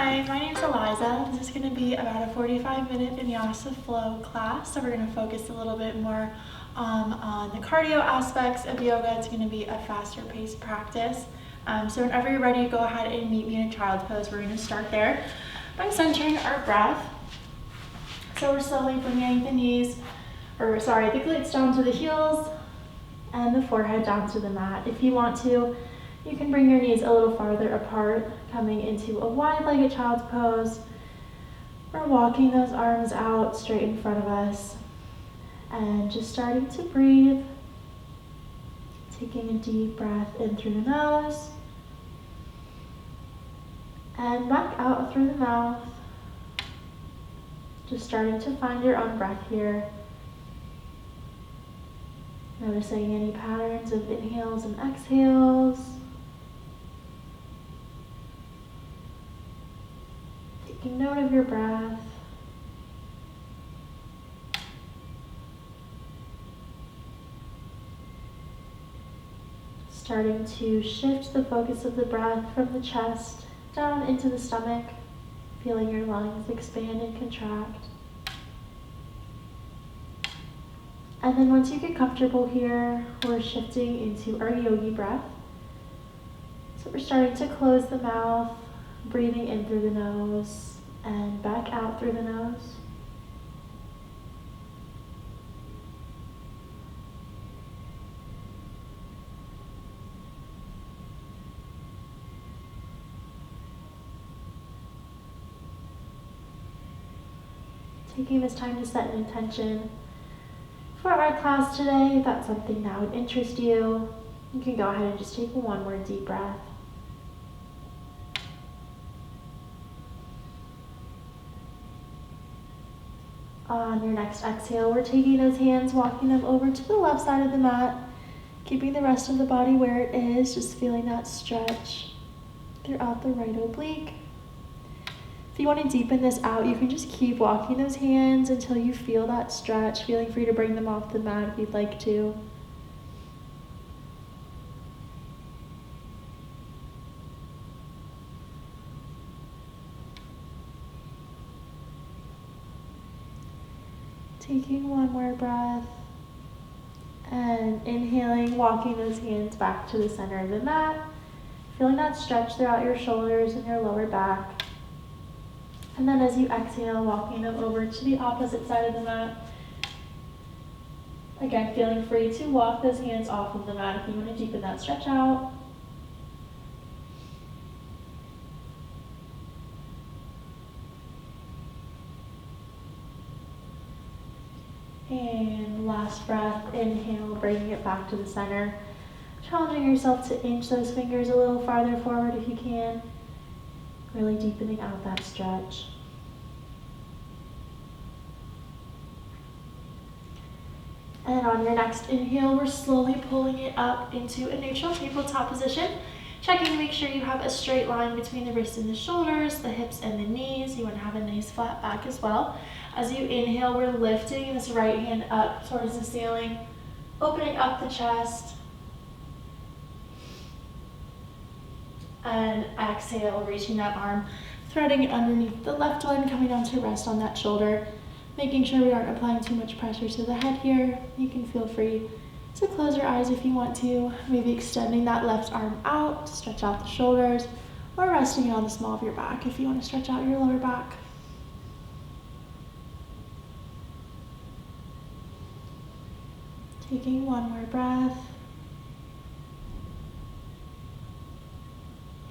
Hi, my name's Eliza. This is going to be about a 45-minute Vinyasa flow class. So we're going to focus a little bit more on the cardio aspects of yoga. It's going to be a faster paced practice. So whenever you're ready, go ahead and meet me in a child's pose. We're going to start there by centering our breath. So we're slowly bringing the the glutes down to the heels and the forehead down to the mat. If you want to, you can bring your knees a little farther apart, coming into a wide-legged child's pose. We're walking those arms out straight in front of us and just starting to breathe. Taking a deep breath in through the nose and back out through the mouth. Just starting to find your own breath here. Noticing any patterns of inhales and exhales. Taking note of your breath. Starting to shift the focus of the breath from the chest down into the stomach, feeling your lungs expand and contract. And then once you get comfortable here, we're shifting into our Yogi Breath. So we're starting to close the mouth, breathing in through the nose and back out through the nose. Taking this time to set an intention for our class today. If that's something that would interest you, you can go ahead and just take one more deep breath. On your next exhale, we're taking those hands, walking them over to the left side of the mat, keeping the rest of the body where it is, just feeling that stretch throughout the right oblique. If you want to deepen this out, you can just keep walking those hands until you feel that stretch, feeling free to bring them off the mat if you'd like to. Taking one more breath and inhaling, walking those hands back to the center of the mat, feeling that stretch throughout your shoulders and your lower back. And then as you exhale, walking them over to the opposite side of the mat. Again, feeling free to walk those hands off of the mat if you want to deepen that stretch out. And last breath, inhale, bringing it back to the center. Challenging yourself to inch those fingers a little farther forward if you can. Really deepening out that stretch. And on your next inhale, we're slowly pulling it up into a neutral tabletop position. Checking to make sure you have a straight line between the wrists and the shoulders, the hips and the knees. You want to have a nice flat back as well. As you inhale, we're lifting this right hand up towards the ceiling, opening up the chest. And exhale, reaching that arm, threading it underneath the left one, coming down to rest on that shoulder. Making sure we aren't applying too much pressure to the head here. You can feel free to close your eyes if you want to, maybe extending that left arm out to stretch out the shoulders, or resting it on the small of your back if you want to stretch out your lower back. Taking one more breath.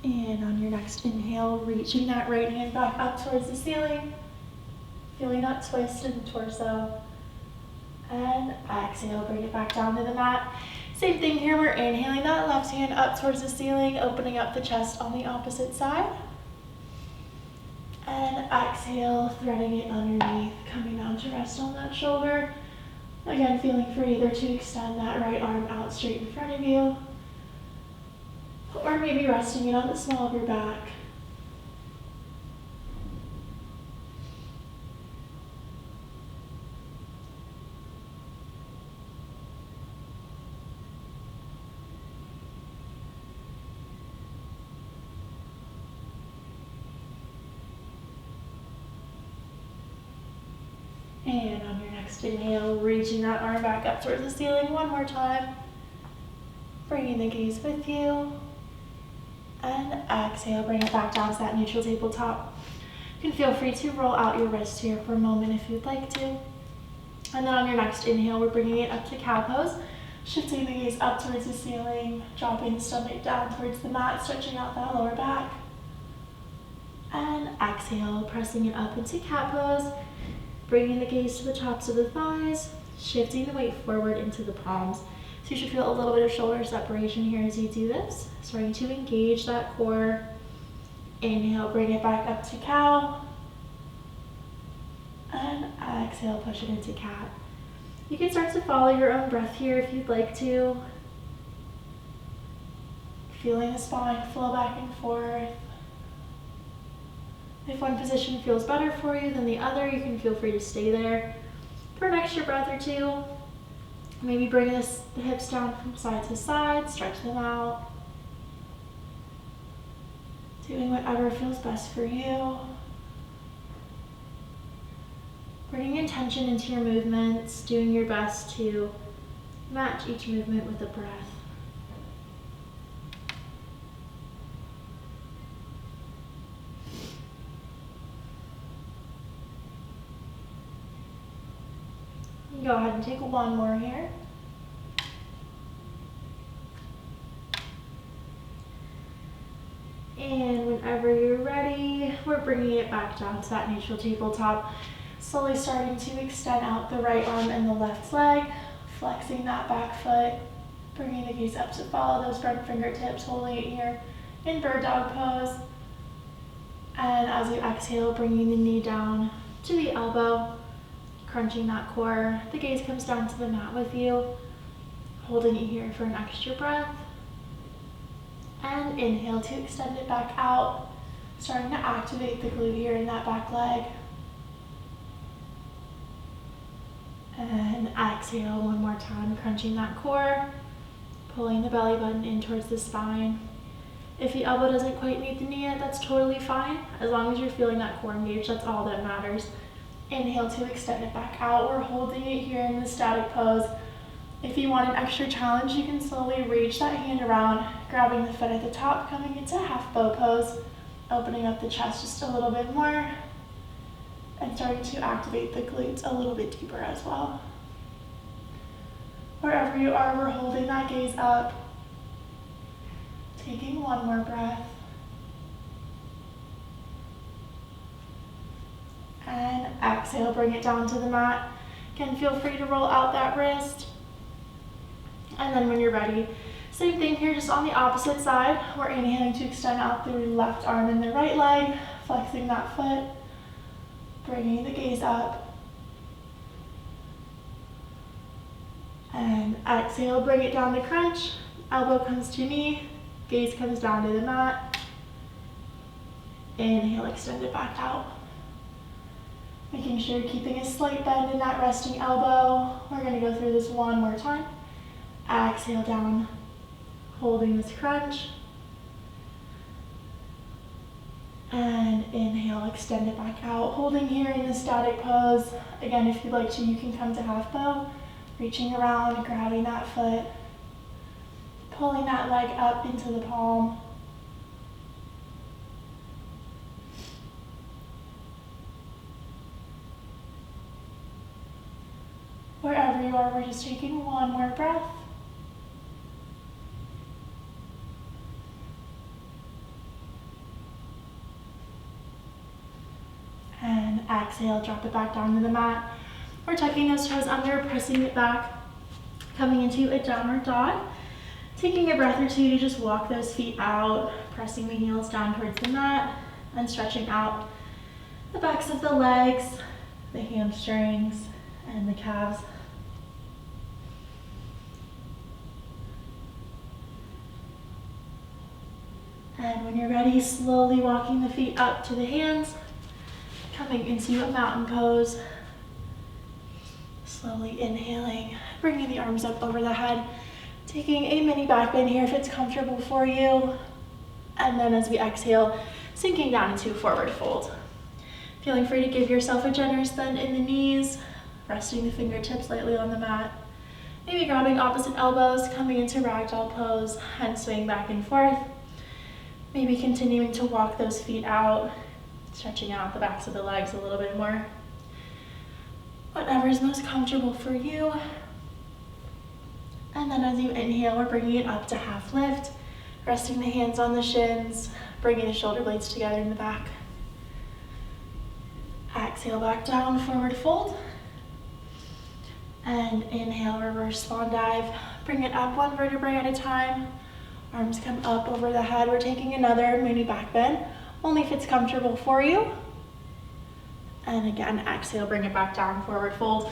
And on your next inhale, reaching that right hand back up towards the ceiling, feeling that twist in the torso. And exhale, bring it back down to the mat. Same thing here, we're inhaling that left hand up towards the ceiling, opening up the chest on the opposite side. And exhale, threading it underneath, coming down to rest on that shoulder. Again, feeling free either to extend that right arm out straight in front of you, or maybe resting it on the small of your back. And on your next inhale, reaching that arm back up towards the ceiling one more time. Bringing the gaze with you. And exhale, bring it back down to that neutral tabletop. You can feel free to roll out your wrist here for a moment if you'd like to. And then on your next inhale, we're bringing it up to cow pose. Shifting the gaze up towards the ceiling, dropping the stomach down towards the mat, stretching out that lower back. And exhale, pressing it up into cat pose. Bringing the gaze to the tops of the thighs, shifting the weight forward into the palms. So you should feel a little bit of shoulder separation here as you do this. Starting to engage that core. Inhale, bring it back up to cow. And exhale, push it into cat. You can start to follow your own breath here if you'd like to. Feeling the spine flow back and forth. If one position feels better for you than the other, you can feel free to stay there for an extra breath or two. Maybe bring the hips down from side to side, stretch them out. Doing whatever feels best for you. Bringing intention into your movements, doing your best to match each movement with a breath. Go ahead and take one more here. And whenever you're ready, we're bringing it back down to that neutral tabletop. Slowly starting to extend out the right arm and the left leg, flexing that back foot, bringing the gaze up to follow those front fingertips, holding it here in bird dog pose. And as you exhale, bringing the knee down to the elbow, crunching that core. The gaze comes down to the mat with you, holding it here for an extra breath. And inhale to extend it back out, starting to activate the glute here in that back leg. And exhale one more time, crunching that core, pulling the belly button in towards the spine. If the elbow doesn't quite meet the knee yet, that's totally fine. As long as you're feeling that core engaged, that's all that matters. Inhale to extend it back out. We're holding it here in the static pose. If you want an extra challenge, you can slowly reach that hand around, grabbing the foot at the top, coming into half bow pose, opening up the chest just a little bit more, and starting to activate the glutes a little bit deeper as well. Wherever you are, we're holding that gaze up, taking one more breath. And exhale, bring it down to the mat. Again, feel free to roll out that wrist. And then when you're ready, same thing here, just on the opposite side. We're inhaling to extend out the left arm and the right leg, flexing that foot, bringing the gaze up. And exhale, bring it down to crunch. Elbow comes to knee, gaze comes down to the mat. Inhale, extend it back out. Making sure you're keeping a slight bend in that resting elbow. We're going to go through this one more time. Exhale down, holding this crunch. And inhale, extend it back out, holding here in the static pose. Again, if you'd like to, you can come to half bow, reaching around, grabbing that foot, pulling that leg up into the palm. Wherever you are, we're just taking one more breath. And exhale, drop it back down to the mat. We're tucking those toes under, pressing it back, coming into a downward dog. Taking a breath or two to just walk those feet out, pressing the heels down towards the mat, and stretching out the backs of the legs, the hamstrings, and the calves. And when you're ready, slowly walking the feet up to the hands, coming into a mountain pose. Slowly inhaling, bringing the arms up over the head, taking a mini back bend here if it's comfortable for you. And then as we exhale, sinking down into a forward fold. Feeling free to give yourself a generous bend in the knees, resting the fingertips lightly on the mat. Maybe grabbing opposite elbows, coming into ragdoll pose and swaying back and forth. Maybe continuing to walk those feet out, stretching out the backs of the legs a little bit more. Whatever is most comfortable for you. And then as you inhale, we're bringing it up to half lift, resting the hands on the shins, bringing the shoulder blades together in the back. Exhale back down, forward fold. And inhale, reverse swan dive. Bring it up one vertebrae at a time. Arms come up over the head. We're taking another mini back bend, only if it's comfortable for you. And again, exhale, bring it back down, forward fold.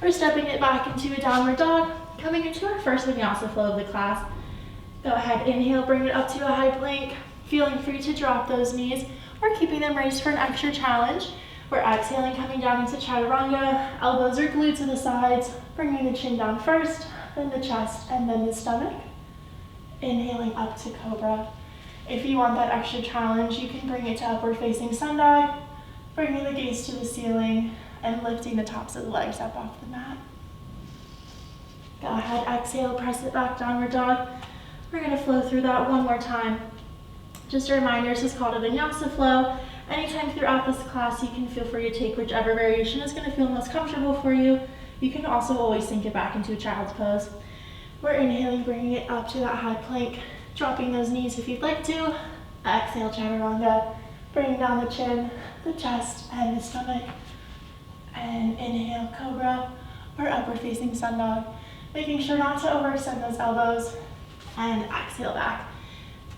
We're stepping it back into a downward dog, coming into our first vinyasa flow of the class. Go ahead, inhale, bring it up to a high plank. Feeling free to drop those knees or keeping them raised for an extra challenge. We're exhaling, coming down into chaturanga. Elbows are glued to the sides, bringing the chin down first, then the chest, and then the stomach. Inhaling up to cobra. If you want that extra challenge, you can bring it to upward facing sun dog, bringing the gaze to the ceiling and lifting the tops of the legs up off the mat. Go ahead, exhale, press it back, downward dog. We're gonna flow through that one more time. Just a reminder, this is called a vinyasa flow. Anytime throughout this class, you can feel free to take whichever variation is gonna feel most comfortable for you. You can also always sink it back into a child's pose. We're inhaling, bringing it up to that high plank, dropping those knees if you'd like to. Exhale, chaturanga, bringing down the chin, the chest, and the stomach. And inhale, cobra, or upward facing sun dog. Making sure not to overextend those elbows. And exhale back,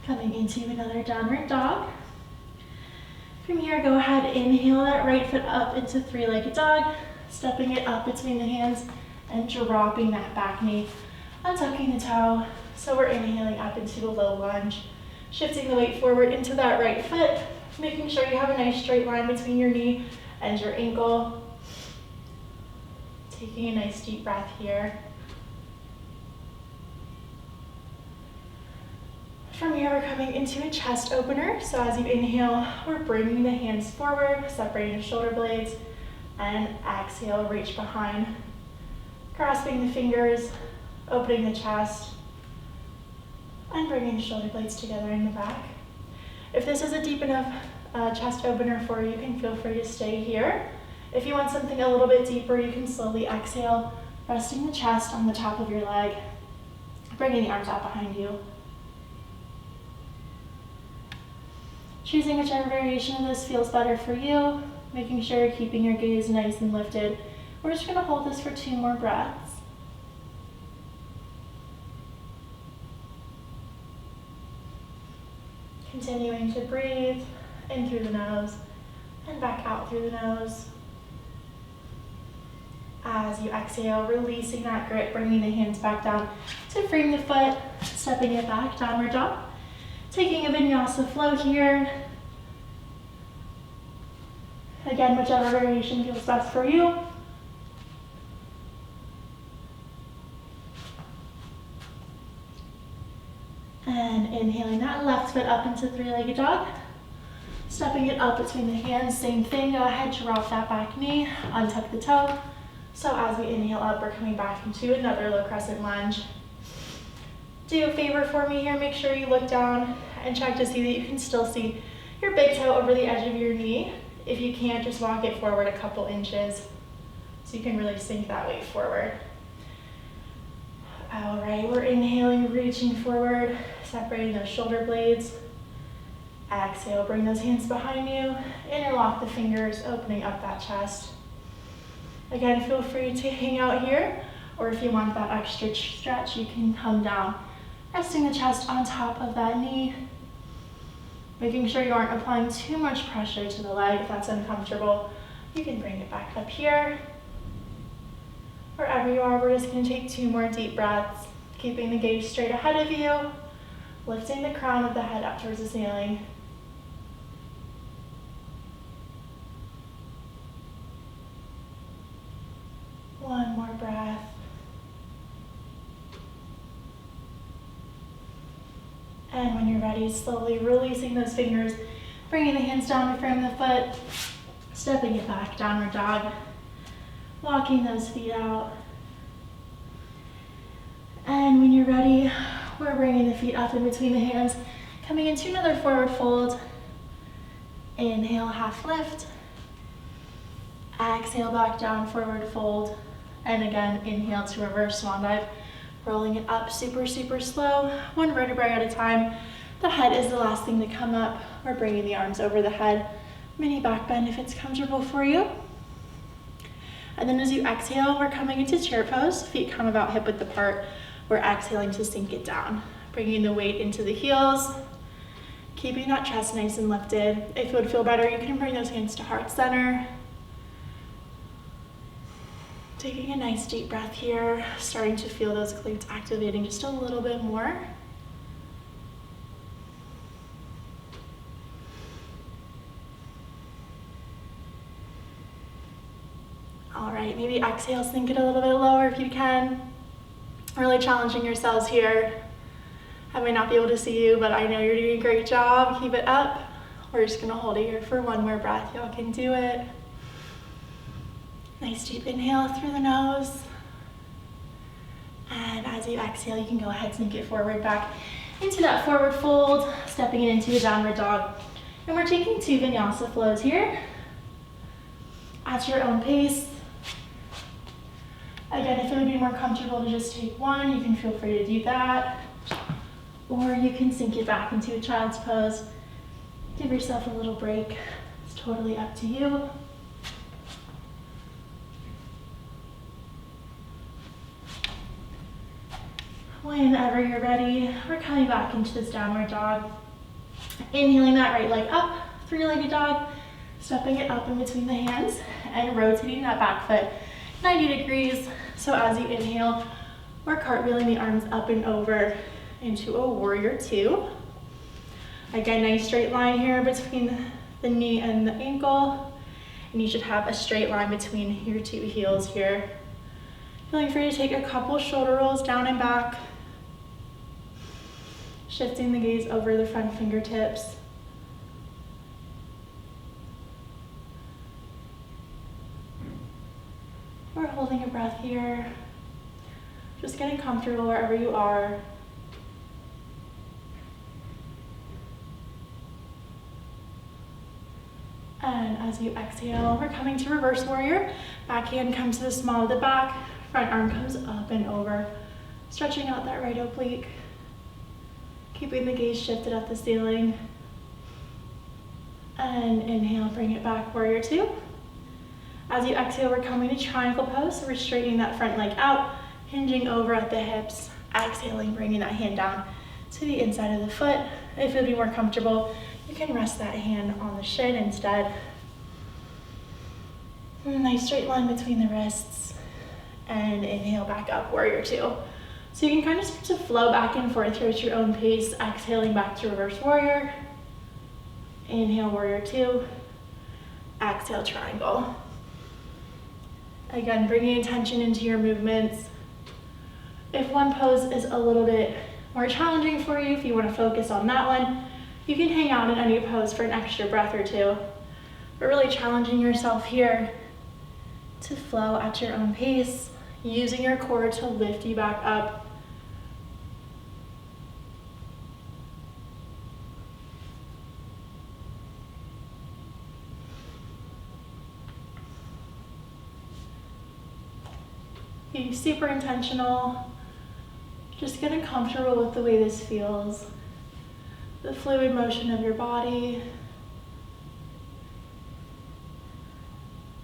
coming into another downward dog. From here, go ahead, inhale that right foot up into three-legged dog, stepping it up between the hands and dropping that back knee, untucking the toe. So we're inhaling up into a low lunge, shifting the weight forward into that right foot, making sure you have a nice straight line between your knee and your ankle. Taking a nice deep breath here. From here, we're coming into a chest opener. So as you inhale, we're bringing the hands forward, separating the shoulder blades, and exhale, reach behind, grasping the fingers, opening the chest, and bringing the shoulder blades together in the back. If this is a deep enough chest opener for you, you can feel free to stay here. If you want something a little bit deeper, you can slowly exhale, resting the chest on the top of your leg, bringing the arms out behind you. Choosing whichever variation of this feels better for you, making sure you're keeping your gaze nice and lifted. We're just gonna hold this for 2 more breaths. Continuing to breathe in through the nose and back out through the nose. As you exhale, releasing that grip, bringing the hands back down to frame the foot, stepping it back, downward dog. Taking a vinyasa flow here. Again, whichever variation feels best for you. And inhaling that left foot up into three-legged dog. Stepping it up between the hands, same thing. Go ahead, drop that back knee, untuck the toe. So as we inhale up, we're coming back into another low crescent lunge. Do a favor for me here, make sure you look down and check to see that you can still see your big toe over the edge of your knee. If you can't, just walk it forward a couple inches so you can really sink that weight forward. All right, we're inhaling, reaching forward, separating those shoulder blades. Exhale, bring those hands behind you, interlock the fingers, opening up that chest. Again, feel free to hang out here, or if you want that extra stretch, you can come down, resting the chest on top of that knee, making sure you aren't applying too much pressure to the leg. If that's uncomfortable, you can bring it back up here. Wherever you are, we're just going to take 2 more deep breaths, keeping the gaze straight ahead of you, lifting the crown of the head up towards the ceiling. One more breath. And when you're ready, slowly releasing those fingers, bringing the hands down to frame the foot, stepping it back, downward dog. walking those feet out. And when you're ready, we're bringing the feet up in between the hands, coming into another forward fold. Inhale, half lift. Exhale, back down, forward fold. And again, inhale to reverse swan dive. Rolling it up super, super slow, one vertebrae at a time. The head is the last thing to come up. We're bringing the arms over the head. Mini back bend if it's comfortable for you. And then as you exhale, we're coming into chair pose. Feet come about hip width apart. We're exhaling to sink it down. Bringing the weight into the heels. Keeping that chest nice and lifted. If it would feel better, you can bring those hands to heart center. Taking a nice deep breath here, starting to feel those glutes activating just a little bit more. All right, maybe exhale, sink it a little bit lower if you can. Really challenging yourselves here. I might not be able to see you, but I know you're doing a great job. Keep it up. We're just gonna hold it here for one more breath. Y'all can do it. Nice deep inhale through the nose. And as you exhale, you can go ahead and sink it forward back into that forward fold, stepping it into a downward dog. And we're taking 2 Vinyasa flows here at your own pace. Again, if it would be more comfortable to just take one, you can feel free to do that. Or you can sink it back into a child's pose. Give yourself a little break. It's totally up to you. Whenever you're ready, we're coming back into this downward dog. Inhaling that right leg up, 3-legged dog, stepping it up in between the hands and rotating that back foot 90 degrees. So as you inhale, we're cartwheeling the arms up and over into a warrior 2. Again, nice straight line here between the knee and the ankle. And you should have a straight line between your 2 heels here. Feeling free to take a couple shoulder rolls down and back. Shifting the gaze over the front fingertips. We're holding a breath here. Just getting comfortable wherever you are. And as you exhale, we're coming to reverse warrior. Back hand comes to the small of the back. Front arm comes up and over. Stretching out that right oblique. Keeping the gaze shifted at the ceiling. And inhale, bring it back, warrior 2. As you exhale, we're coming to triangle pose. So we're straightening that front leg out, hinging over at the hips. Exhaling, bringing that hand down to the inside of the foot. If it would be more comfortable, you can rest that hand on the shin instead. Nice straight line between the wrists. And inhale back up, warrior 2. So you can kind of start to flow back and forth here at your own pace. Exhaling back to reverse warrior. Inhale, warrior 2. Exhale, triangle. Again, bringing attention into your movements. If one pose is a little bit more challenging for you, if you want to focus on that one, you can hang out in any pose for an extra breath or 2. But really challenging yourself here to flow at your own pace, using your core to lift you back up. Be super intentional, just getting comfortable with the way this feels, the fluid motion of your body.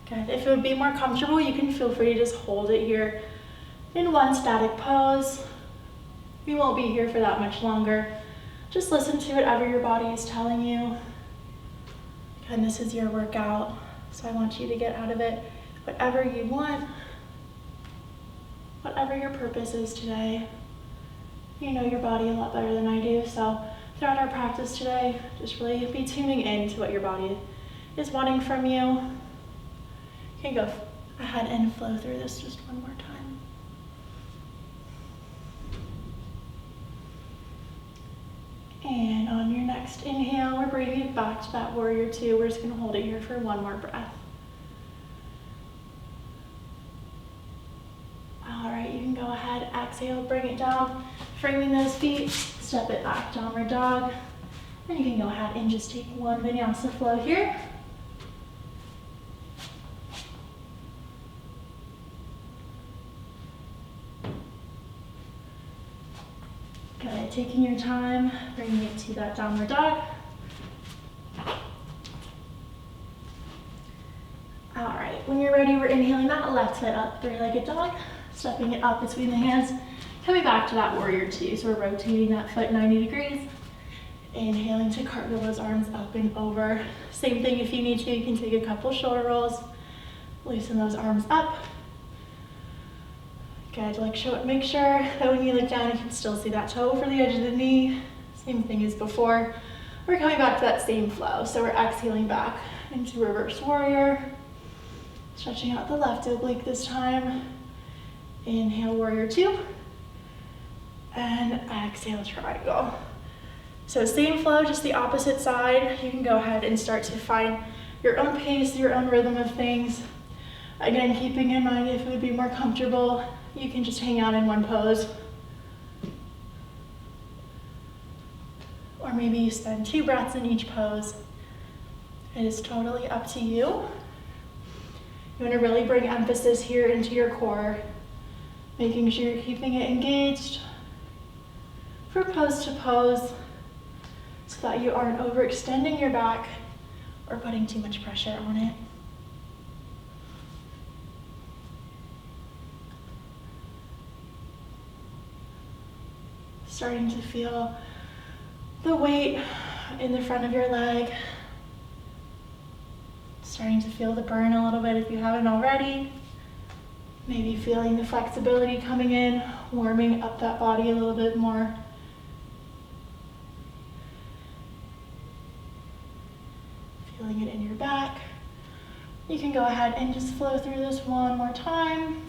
Good. If it would be more comfortable, you can feel free to just hold it here in one static pose. We won't be here for that much longer. Just listen to whatever your body is telling you. Again, this is your workout, so I want you to get out of it whatever you want. Whatever your purpose is today. You know your body a lot better than I do, so throughout our practice today, just really be tuning in to what your body is wanting from you. You can go ahead and flow through this just one more time. And on your next inhale, we're bringing it back to that warrior 2. We're just gonna hold it here for one more breath. exhale, bring it down, framing those feet, step it back, downward dog. And you can go ahead and just take one vinyasa flow here. Good, taking your time, bringing it to that downward dog. All right, when you're ready, we're inhaling that left foot up, three-legged dog, stepping it up between the hands, coming back to that warrior two. So we're rotating that foot 90 degrees. Inhaling to cartwheel those arms up and over. Same thing if you need to, you can take a couple shoulder rolls, loosen those arms up. Good, make sure that when you look down, you can still see that toe over the edge of the knee. Same thing as before. We're coming back to that same flow. So we're exhaling back into reverse warrior. Stretching out the left oblique this time. Inhale, warrior two. And exhale, triangle. So same flow, just the opposite side. You can go ahead and start to find your own pace, your own rhythm of things. Again, keeping in mind if it would be more comfortable, you can just hang out in one pose. Or maybe you spend 2 breaths in each pose. It is totally up to you. You want to really bring emphasis here into your core, making sure you're keeping it engaged from pose to pose so that you aren't overextending your back or putting too much pressure on it. Starting to feel the weight in the front of your leg. Starting to feel the burn a little bit if you haven't already. Maybe feeling the flexibility coming in, warming up that body a little bit more. Feeling it in your back. You can go ahead and just flow through this one more time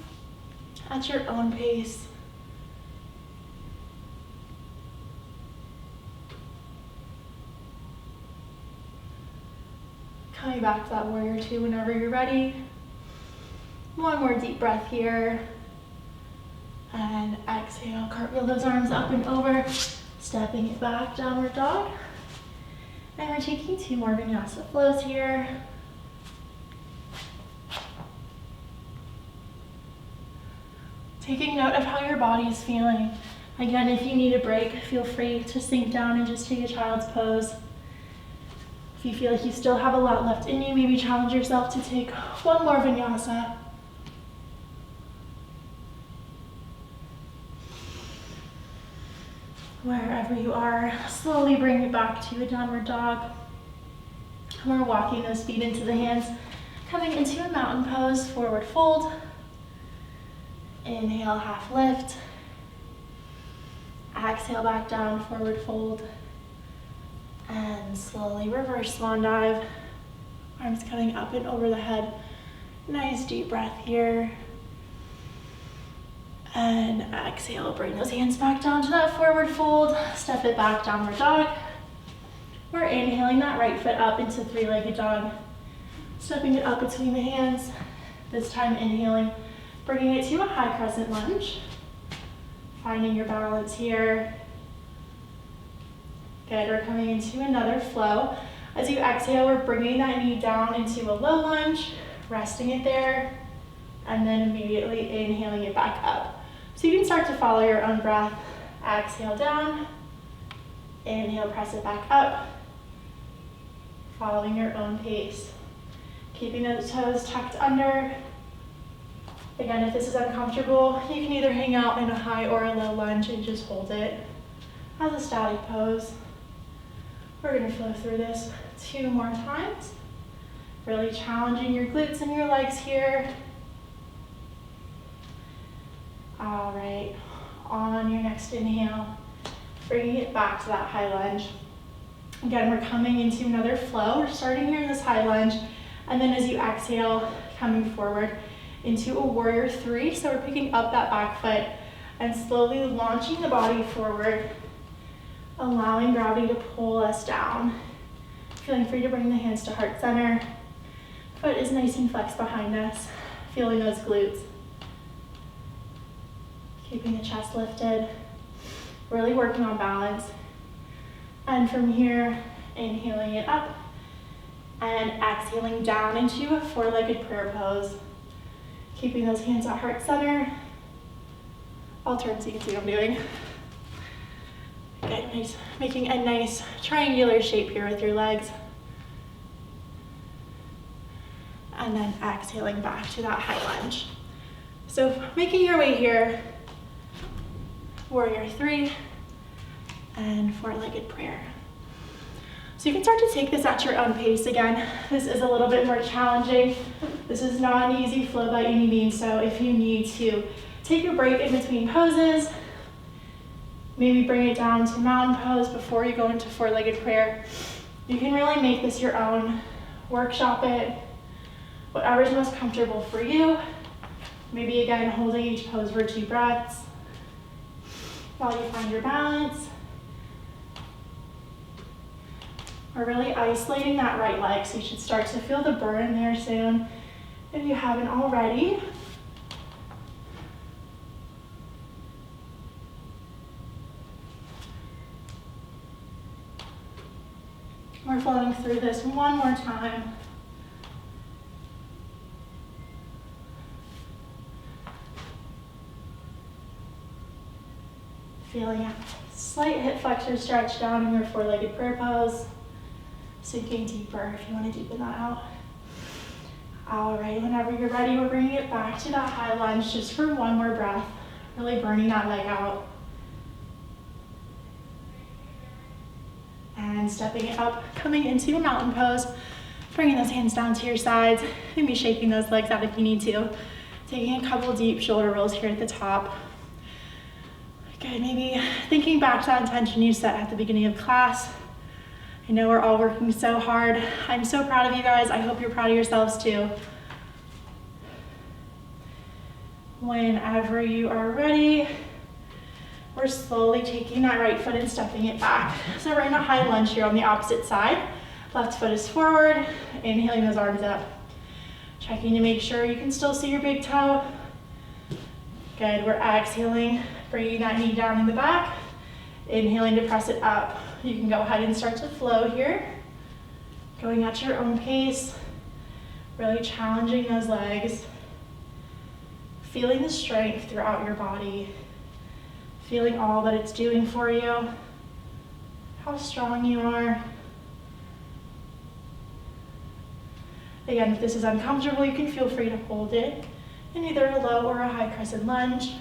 at your own pace. Coming back to that warrior two whenever you're ready. One more deep breath here. And exhale, cartwheel those arms up and over, stepping it back, downward dog. And we're taking 2 more vinyasa flows here. Taking note of how your body is feeling. Again, if you need a break, feel free to sink down and just take a child's pose. If you feel like you still have a lot left in you, maybe challenge yourself to take 1 more vinyasa. Wherever you are, slowly bring it back to a downward dog. We're walking those feet into the hands, coming into a mountain pose, forward fold. Inhale, half lift. Exhale, back down, forward fold. And slowly reverse swan dive. Arms coming up and over the head. Nice deep breath here. And exhale, bring those hands back down to that forward fold. Step it back, downward dog. We're inhaling that right foot up into 3-legged dog. Stepping it up between the hands. This time inhaling, bringing it to a high crescent lunge. Finding your balance here. Good, we're coming into another flow. As you exhale, we're bringing that knee down into a low lunge, resting it there, and then immediately inhaling it back up. So you can start to follow your own breath. Exhale down, inhale, press it back up, following your own pace. Keeping those toes tucked under. Again, if this is uncomfortable, you can either hang out in a high or a low lunge and just hold it as a static pose. We're gonna flow through this 2 more times. Really challenging your glutes and your legs here. All right, on your next inhale, bringing it back to that high lunge. Again, we're coming into another flow. We're starting here in this high lunge, and then as you exhale, coming forward into a warrior 3. So we're picking up that back foot and slowly launching the body forward, allowing gravity to pull us down. Feeling free to bring the hands to heart center. Foot is nice and flexed behind us, feeling those glutes. Keeping the chest lifted, really working on balance. And from here, inhaling it up and exhaling down into a four-legged prayer pose. Keeping those hands at heart center. I'll turn so you can see what I'm doing. Good, nice. Making a nice triangular shape here with your legs. And then exhaling back to that high lunge. So making your way here, warrior three and four-legged prayer. So you can start to take this at your own pace again. This is a little bit more challenging. This is not an easy flow by any means, so if you need to take a break in between poses, maybe bring it down to mountain pose before you go into four-legged prayer. You can really make this your own, workshop it, whatever's most comfortable for you. Maybe again, holding each pose for 2 breaths while you find your balance. We're really isolating that right leg, so you should start to feel the burn there soon if you haven't already. We're flowing through this one more time. Feeling a slight hip flexor stretch down in your four-legged prayer pose. Sinking deeper if you want to deepen that out. All right, whenever you're ready, we're bringing it back to that high lunge just for one more breath. Really burning that leg out. And stepping it up, coming into a mountain pose. Bringing those hands down to your sides. Maybe shaking those legs out if you need to. Taking a couple deep shoulder rolls here at the top. Good, maybe thinking back to that intention you set at the beginning of class. I know we're all working so hard. I'm so proud of you guys. I hope you're proud of yourselves too. Whenever you are ready, we're slowly taking that right foot and stepping it back. So we're in a high lunge here on the opposite side. Left foot is forward, inhaling those arms up. Checking to make sure you can still see your big toe. Good, we're exhaling, bringing that knee down in the back. Inhaling to press it up. You can go ahead and start to flow here. Going at your own pace. Really challenging those legs. Feeling the strength throughout your body. Feeling all that it's doing for you. How strong you are. Again, if this is uncomfortable, you can feel free to hold it in either a low or a high crescent lunge.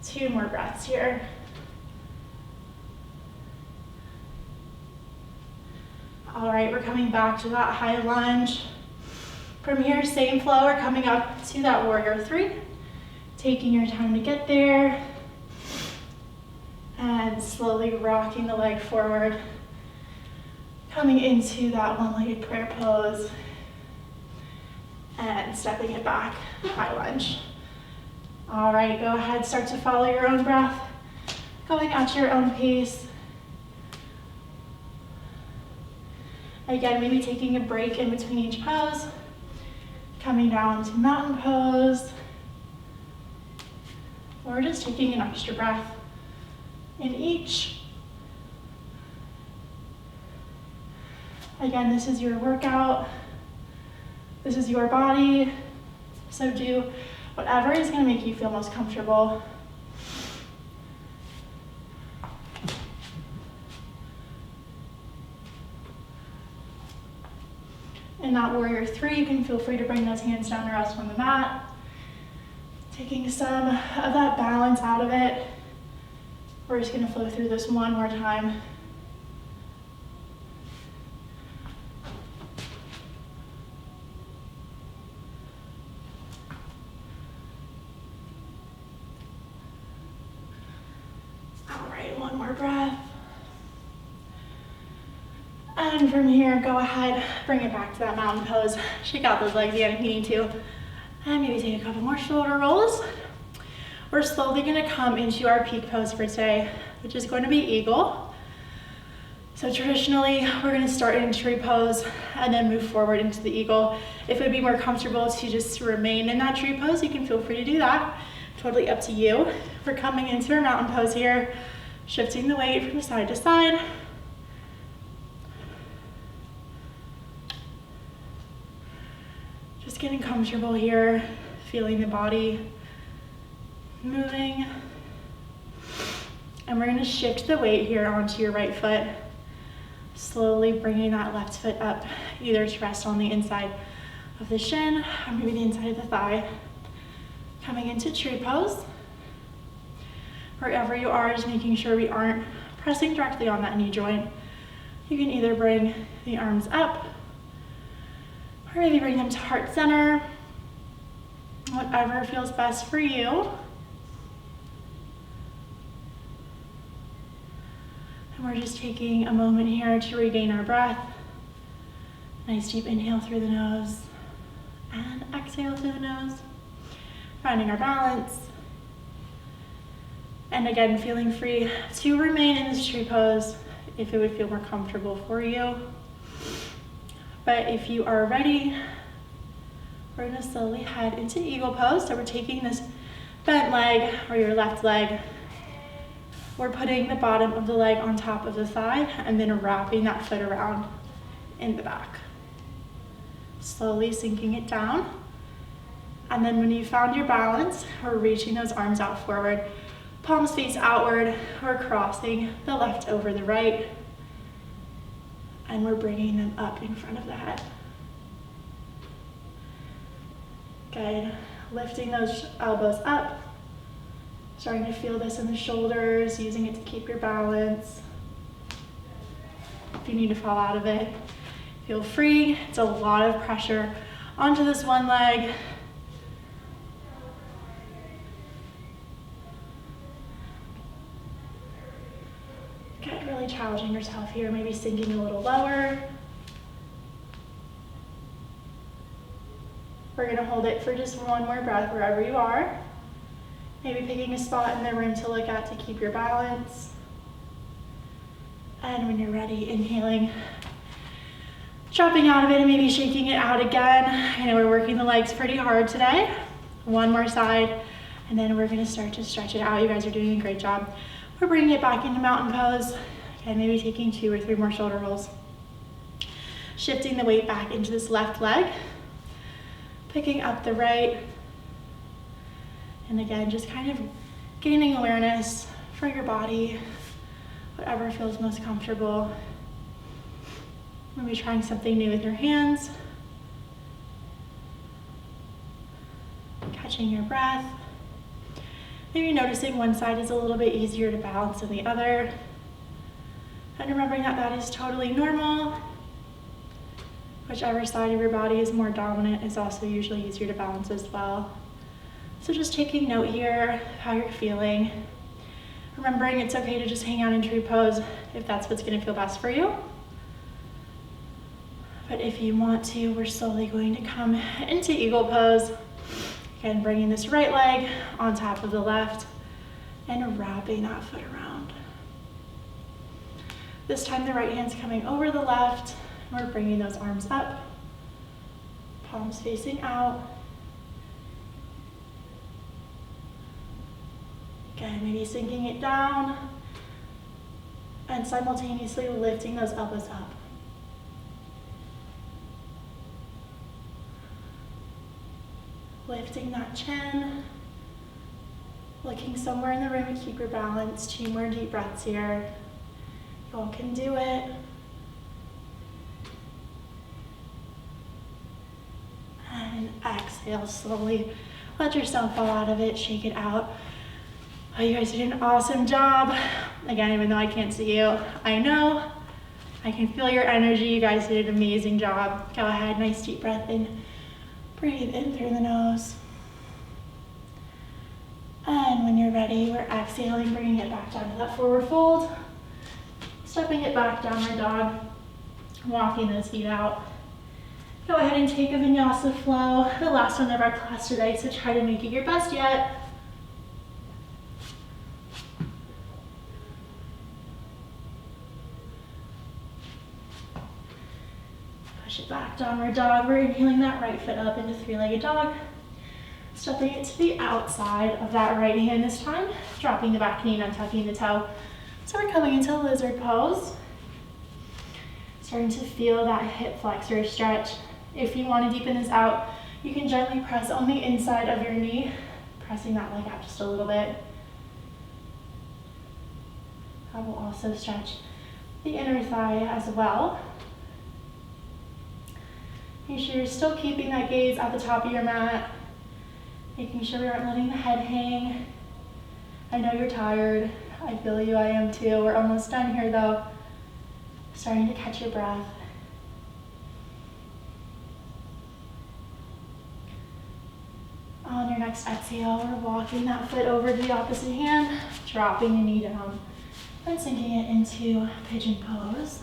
2 more breaths here. All right, we're coming back to that high lunge. From here, same flow, we're coming up to that warrior three. Taking your time to get there. And slowly rocking the leg forward. Coming into that one-legged prayer pose. And stepping it back, high lunge. All right, go ahead, start to follow your own breath. Going at your own pace. Again, maybe taking a break in between each pose. Coming down to mountain pose. Or just taking an extra breath in each. Again, this is your workout. This is your body. So do whatever is going to make you feel most comfortable. In that warrior three, you can feel free to bring those hands down to rest on the mat. Taking some of that balance out of it. We're just going to flow through this one more time. One more breath. And from here, go ahead, bring it back to that mountain pose. Shake out those legs again if you need to. And maybe take a couple more shoulder rolls. We're slowly gonna come into our peak pose for today, which is going to be eagle. So traditionally, we're gonna start in tree pose and then move forward into the eagle. If it would be more comfortable to just remain in that tree pose, you can feel free to do that. totally up to you. We're coming into our mountain pose here, shifting the weight from side to side. Just getting comfortable here, feeling the body moving. And we're going to shift the weight here onto your right foot, slowly bringing that left foot up, either to rest on the inside of the shin or maybe the inside of the thigh. Coming into tree pose. Wherever you are, just making sure we aren't pressing directly on that knee joint. You can either bring the arms up or maybe bring them to heart center, whatever feels best for you. And we're just taking a moment here to regain our breath. Nice deep inhale through the nose and exhale through the nose. Finding our balance. And again, feeling free to remain in this tree pose if it would feel more comfortable for you. But if you are ready, we're going to slowly head into eagle pose. So we're taking this bent leg or your left leg. We're putting the bottom of the leg on top of the thigh and then wrapping that foot around in the back. Slowly sinking it down. And then when you found your balance, we're reaching those arms out forward. Palms face outward. We're crossing the left over the right. And we're bringing them up in front of the head. Good. Lifting those elbows up. Starting to feel this in the shoulders, using it to keep your balance. If you need to fall out of it, feel free. It's a lot of pressure onto this one leg. Good, really challenging yourself here, maybe sinking a little lower. We're gonna hold it for just one more breath wherever you are. Maybe picking a spot in the room to look at to keep your balance. And when you're ready, inhaling, dropping out of it and maybe shaking it out again. I know we're working the legs pretty hard today. One more side, and then we're gonna start to stretch it out. You guys are doing a great job. We're bringing it back into mountain pose. Okay, maybe taking 2 or 3 more shoulder rolls. Shifting the weight back into this left leg. Picking up the right. And again, just kind of gaining awareness for your body, whatever feels most comfortable. Maybe trying something new with your hands. Catching your breath. Maybe noticing one side is a little bit easier to balance than the other. And remembering that that is totally normal. Whichever side of your body is more dominant is also usually easier to balance as well. So just taking note here, how you're feeling. Remembering it's okay to just hang out in tree pose if that's what's gonna feel best for you. But if you want to, we're slowly going to come into eagle pose. Again, bringing this right leg on top of the left and wrapping that foot around. This time the right hand's coming over the left. And we're bringing those arms up, palms facing out. Again, maybe sinking it down and simultaneously lifting those elbows up. Lifting that chin, looking somewhere in the room to keep your balance. 2 more deep breaths here. You all can do it. And exhale slowly. Let yourself fall out of it, shake it out. Oh, you guys did an awesome job. Again, even though I can't see you, I know. I can feel your energy. You guys did an amazing job. Go ahead, nice deep breath in. Breathe in through the nose. And when you're ready, we're exhaling, bringing it back down to that forward fold. Stepping it back, downward dog. Walking those feet out. Go ahead and take a Vinyasa flow, the last one of our class today, so try to make it your best yet. Push it back, downward dog. We're inhaling that right foot up into 3-legged dog. Stepping it to the outside of that right hand this time, dropping the back knee and untucking the toe. So we're coming into lizard pose. Starting to feel that hip flexor stretch. If you want to deepen this out, you can gently press on the inside of your knee, pressing that leg out just a little bit. That will also stretch the inner thigh as well. Make sure you're still keeping that gaze at the top of your mat, making sure we aren't letting the head hang. I know you're tired. I feel you, I am too. We're almost done here though. Starting to catch your breath. On your next exhale, we're walking that foot over to the opposite hand, dropping the knee down, and sinking it into pigeon pose.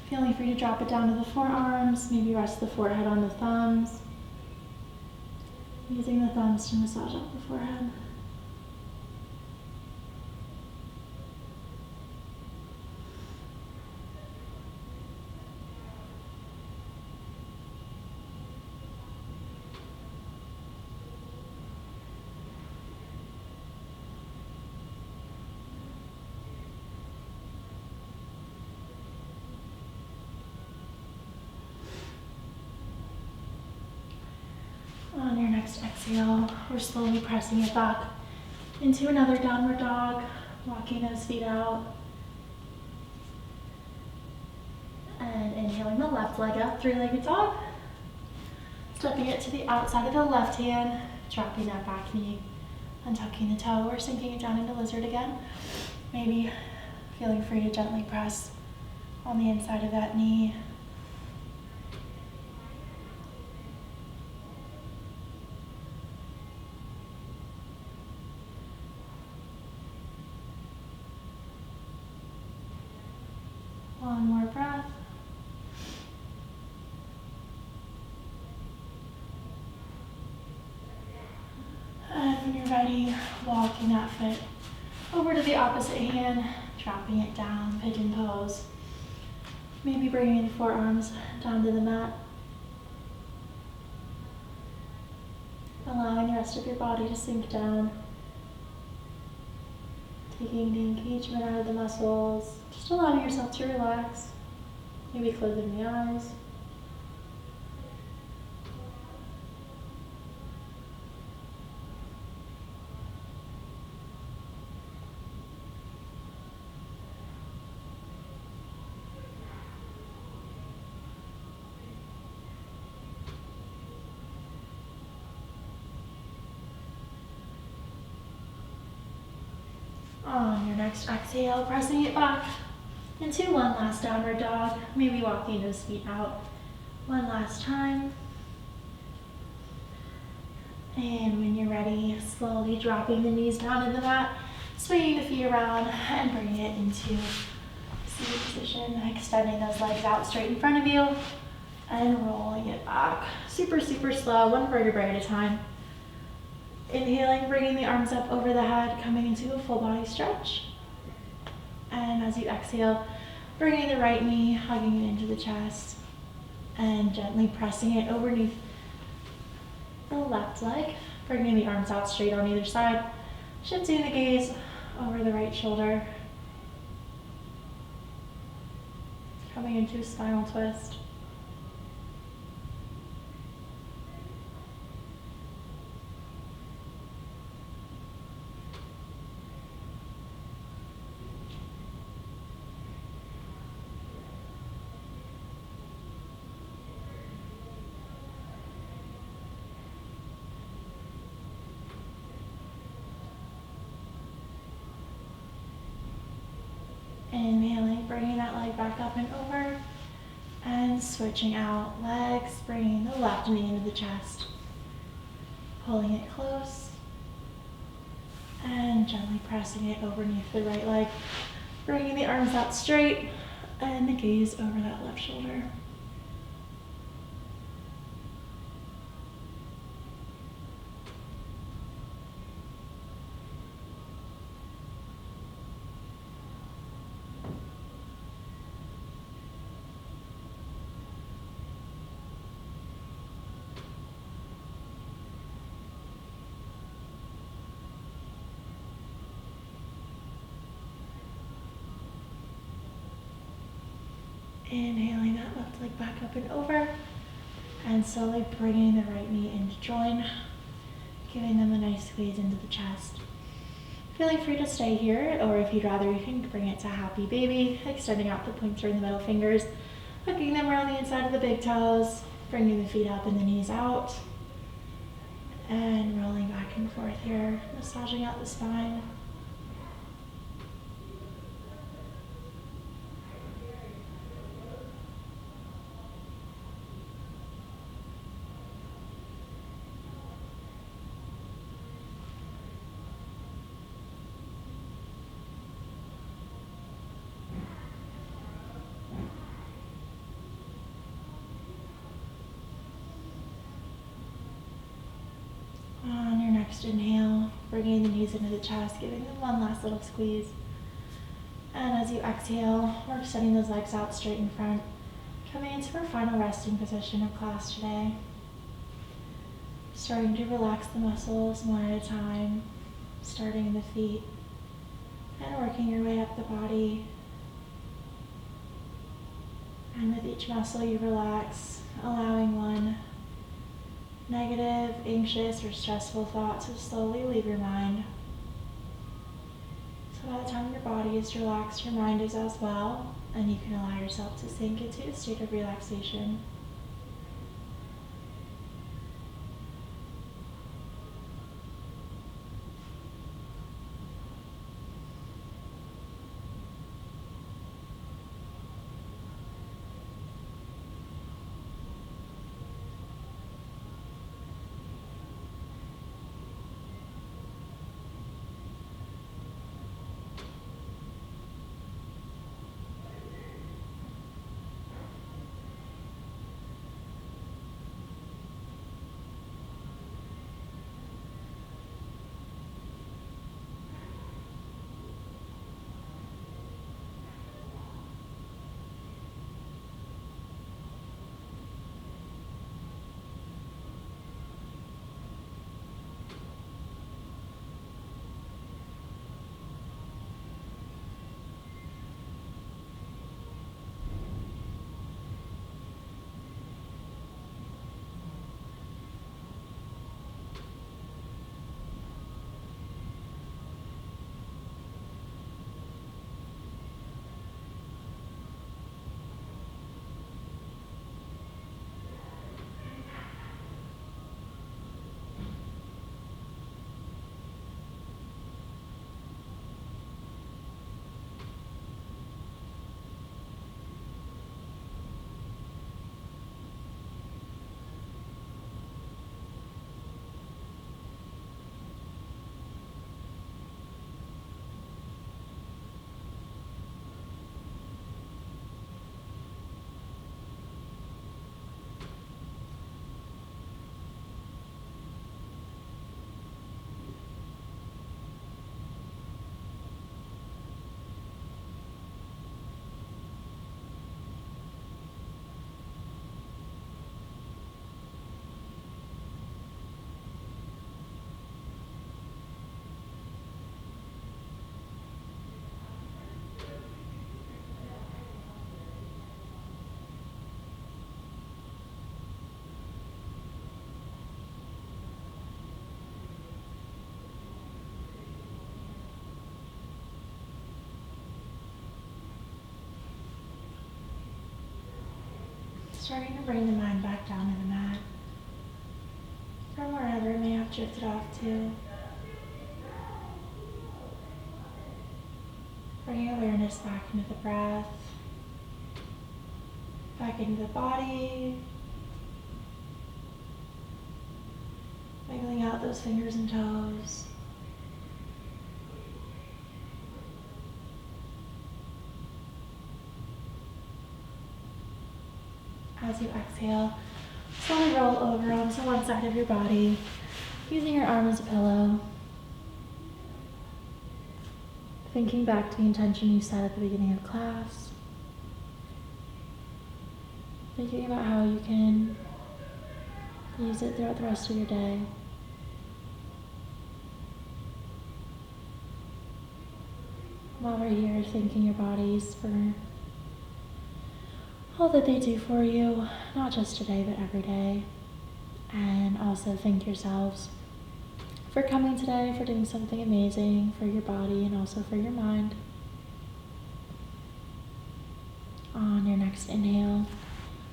Feeling free to drop it down to the forearms, maybe rest the forehead on the thumbs. Using the thumbs to massage up the forehead. On your next exhale, we're slowly pressing it back into another downward dog, walking those feet out. And inhaling the left leg up, three-legged dog. Stepping it to the outside of the left hand, dropping that back knee, untucking the toe, or sinking it down into lizard again. Maybe feeling free to gently press on the inside of that knee. One more breath. And when you're ready, walking that foot over to the opposite hand, dropping it down, pigeon pose. Maybe bringing the forearms down to the mat. Allowing the rest of your body to sink down. Taking the engagement out of the muscles. Just allowing yourself to relax. Maybe closing the eyes. On your next exhale, pressing it back into one last downward dog. Maybe walking those feet out one last time. And when you're ready, slowly dropping the knees down in the mat, swinging the feet around and bringing it into seated position, extending those legs out straight in front of you and rolling it back. Super, super slow, one vertebrae at a time. Inhaling, bringing the arms up over the head, coming into a full body stretch. And as you exhale, bringing the right knee, hugging it into the chest, and gently pressing it underneath the left leg, bringing the arms out straight on either side, shifting the gaze over the right shoulder, coming into a spinal twist. Inhaling, bringing that leg back up and over, and switching out legs, bringing the left knee into the chest, pulling it close, and gently pressing it underneath the right leg, bringing the arms out straight, and the gaze over that left shoulder. Inhaling that left leg back up and over, and slowly bringing the right knee in to join, giving them a nice squeeze into the chest. Feeling free to stay here, or if you'd rather, you can bring it to happy baby, extending out the pointer and the middle fingers, hooking them around the inside of the big toes, bringing the feet up and the knees out, and rolling back and forth here, massaging out the spine. On your next inhale, bringing the knees into the chest, giving them one last little squeeze. And as you exhale, we're extending those legs out straight in front, coming into our final resting position of class today. Starting to relax the muscles one at a time, starting in the feet and working your way up the body. And with each muscle you relax, allowing one negative, anxious, or stressful thought to slowly leave your mind. So by the time your body is relaxed, your mind is as well, and you can allow yourself to sink into a state of relaxation. Starting to bring the mind back down to the mat, from wherever it may have drifted off to. Bringing awareness back into the breath, back into the body, wiggling out those fingers and toes. As you exhale, slowly roll over onto one side of your body, using your arm as a pillow. Thinking back to the intention you set at the beginning of class. Thinking about how you can use it throughout the rest of your day. While we're here, thanking your bodies for all that they do for you, not just today, but every day. And also thank yourselves for coming today, for doing something amazing for your body and also for your mind. On your next inhale,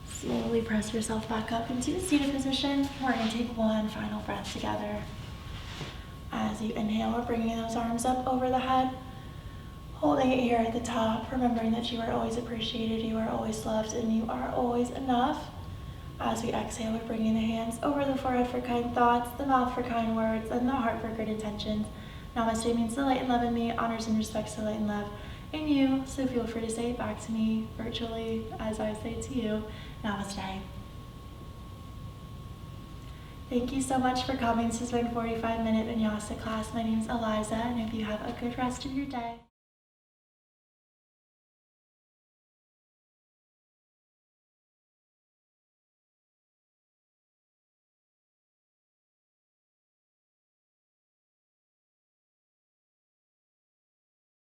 slowly press yourself back up into a seated position. We're going to take one final breath together. As you inhale, we're bringing those arms up over the head, holding it here at the top, remembering that you are always appreciated, you are always loved, and you are always enough. As we exhale, we're bringing the hands over the forehead for kind thoughts, the mouth for kind words, and the heart for good intentions. Namaste means the light and love in me, honors and respects the light and love in you, so feel free to say it back to me virtually as I say it to you. Namaste. Thank you so much for coming to my 45-minute Vinyasa class. My name is Eliza, and I hope you have a good rest of your day.